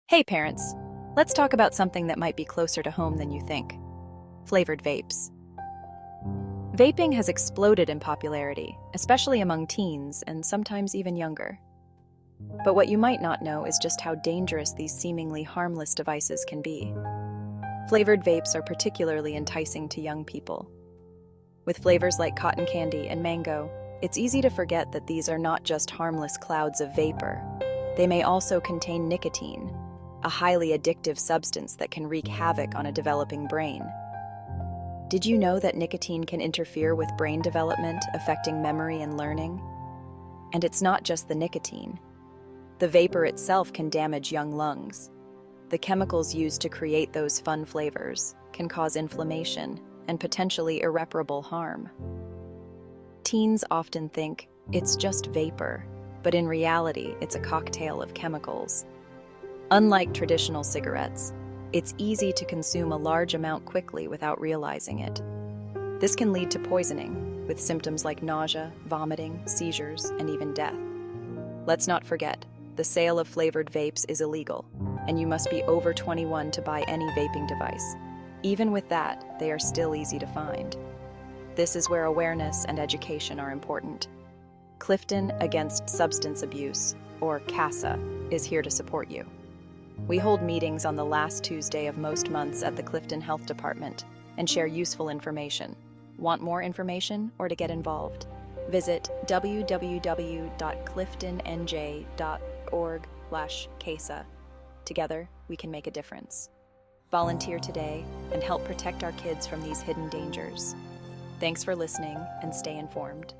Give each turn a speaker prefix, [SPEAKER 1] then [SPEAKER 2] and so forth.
[SPEAKER 1] Hey parents, let's talk about something that might be closer to home than you think. Flavored vapes. Vaping has exploded in popularity, especially among teens and sometimes even younger. But what you might not know is just how dangerous these seemingly harmless devices can be. Flavored vapes are particularly enticing to young people. With flavors like cotton candy and mango, it's easy to forget that these are not just harmless clouds of vapor. They may also contain nicotine, a highly addictive substance that can wreak havoc on a developing brain. Did you know that nicotine can interfere with brain development, affecting memory and learning? And it's not just the nicotine. The vapor itself can damage young lungs. The chemicals used to create those fun flavors can cause inflammation and potentially irreparable harm. Teens often think it's just vapor, but in reality, it's a cocktail of chemicals. Unlike traditional cigarettes, it's easy to consume a large amount quickly without realizing it. This can lead to poisoning, with symptoms like nausea, vomiting, seizures, and even death. Let's not forget, the sale of flavored vapes is illegal, and you must be over 21 to buy any vaping device. Even with that, they are still easy to find. This is where awareness and education are important. Clifton Against Substance Abuse, or CASA, is here to support you. We hold meetings on the last Tuesday of most months at the Clifton Health Department and share useful information. Want more information or to get involved? Visit www.cliftonNJ.org/CASA. Together, we can make a difference. Volunteer today and help protect our kids from these hidden dangers. Thanks for listening and stay informed.